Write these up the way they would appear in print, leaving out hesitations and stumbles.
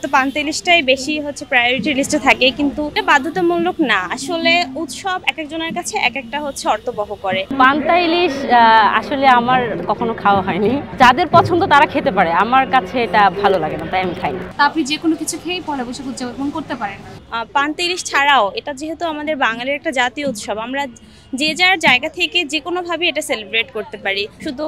তো পান্তা ইলিশটাই বেশি হচ্ছে প্রায়োরিটি লিস্টে থাকে, কিন্তু এটা বাধ্যতামূলক না। আসলে উৎসব এক একজনের কাছে এক একটা হচ্ছে অর্থবহ করে। পান্তা ইলিশ আসলে আমার কখনো খাওয়া হয়নি। যাদের পছন্দ তারা খেতে পারে, আমার কাছে এটা ভালো লাগে না, তাই আমি খাই না। তা আপনি যে কোনো কিছু খেয়েই পয়লা বৈশাখ উদযাপন করতে পারেন। পান্তা ইলিশ ছাড়াও এটা যেহেতু আমাদের বাঙালির একটা জাতীয় উৎসব, আমরা যে যার জায়গা থেকে যে কোনোভাবে এটা সেলিব্রেট করতে পারি। শুধু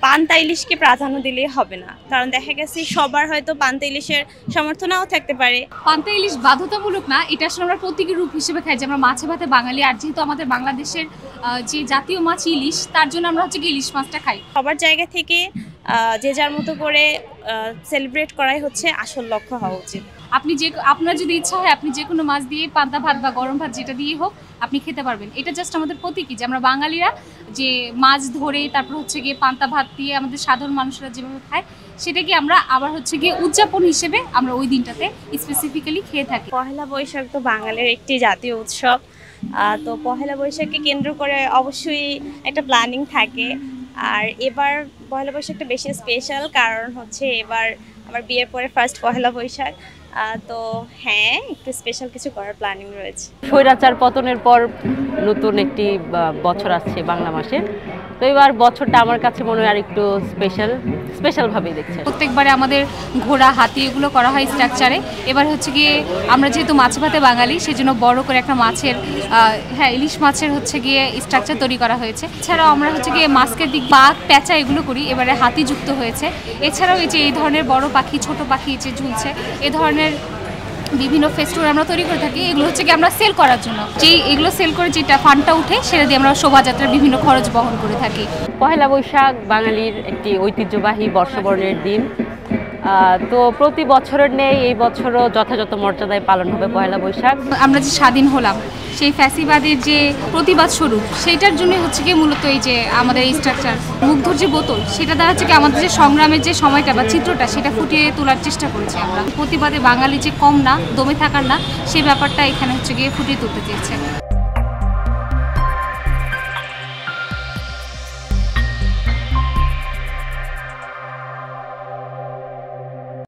পান্তা ইলিশকে প্রাধান্য দিলেই হবে না, কারণ দেখা গেছে সবার হয়তো পান্তা ইলিশের সামর্থ্য নাও থাকতে পারে। পান্তা ইলিশ বাধ্যতামূলক না, এটা আসলে আমরা প্রতীকী রূপ হিসেবে খাই যে আমরা মাছে ভাতে বাঙালি। আর যেহেতু আমাদের বাংলাদেশের যে জাতীয় মাছ ইলিশ, তার জন্য আমরা হচ্ছে কি ইলিশ মাছটা খাই। সবার জায়গা থেকে যে যার মতো করে সেলিব্রেট করাই হচ্ছে আসল লক্ষ্য হওয়া উচিত। আপনার যদি ইচ্ছা হয় আপনি যে কোনো মাছ দিয়ে পান্তা ভাত বা গরম ভাত যেটা দিয়ে হোক আপনি খেতে পারবেন। এটা জাস্ট আমাদের প্রতীকী যে আমরা বাঙালিরা যে মাছ ধরে তারপর হচ্ছে গিয়ে পান্তা ভাত দিয়ে আমাদের সাধারণ মানুষরা যেভাবে খায়, সেটাকে আমরা আবার হচ্ছে গিয়ে উদযাপন হিসেবে আমরা ওই দিনটাতে স্পেসিফিক্যালি খেয়ে থাকি। পহেলা বৈশাখ তো বাঙালির একটি জাতীয় উৎসব। তো পহেলা বৈশাখকে কেন্দ্র করে অবশ্যই একটা প্ল্যানিং থাকে। আর এবার পহেলা বৈশাখটা বেশি স্পেশাল, কারণ হচ্ছে এবার আমার বিয়ের পরে ফার্স্ট পহেলা বৈশাখ। তো হ্যাঁ, একটু স্পেশাল কিছু করার প্ল্যানিং রয়েছে। স্বৈরাচার পতনের পর নতুন একটি বছর আসছে বাংলা মাসে, তো এবার বছরটা আমার কাছে মনে হয় আর একটু স্পেশালভাবেই দেখছে। প্রত্যেকবারে আমাদের ঘোড়া হাতি এগুলো করা হয় স্ট্রাকচারে। এবার হচ্ছে গিয়ে আমরা যেহেতু মাছে ভাতে বাঙালি, সেজন্য বড় করে একটা মাছের ইলিশ মাছের হচ্ছে গিয়ে স্ট্রাকচার তৈরি করা হয়েছে। এছাড়াও আমরা হচ্ছে গিয়ে মাস্কের দিক বাঘ প্যাঁচা এগুলো করি, এবারে হাতি যুক্ত হয়েছে। এছাড়াও এই যে এই ধরনের বড় পাখি ছোট পাখি যে ঝুলছে, এ ধরনের বিভিন্ন ফেস্টিভ্যাল আমরা তৈরি করে থাকি। এগুলো হচ্ছে কি আমরা সেল করার জন্য, এগুলো সেল করে যেটা ফান্ডটা উঠে সেটা দিয়ে আমরা শোভাযাত্রার বিভিন্ন খরচ বহন করে থাকি। পহেলা বৈশাখ বাঙালির একটি ঐতিহ্যবাহী বর্ষবরণের দিন। তো প্রতি বছরের নেই, এই বছরও যথাযথ মর্যাদায় পালন হবে পহেলা বৈশাখ। আমরা যে স্বাধীন হলাম, সেই ফ্যাসিবাদের যে প্রতিবাদ স্বরূপ, সেইটার জন্যই হচ্ছে কি মূলত এই যে আমাদের এই স্ট্রাকচার মুগ্ধর যে বোতল, সেটা দ্বারা হচ্ছে কি আমাদের যে সংগ্রামের যে সময়টা বা চিত্রটা, সেটা ফুটিয়ে তোলার চেষ্টা করেছি আমরা। প্রতিবাদে বাঙালি যে কম না, দমে থাকার না, সেই ব্যাপারটা এখানে হচ্ছে গিয়ে ফুটিয়ে তুলতে চেয়েছে।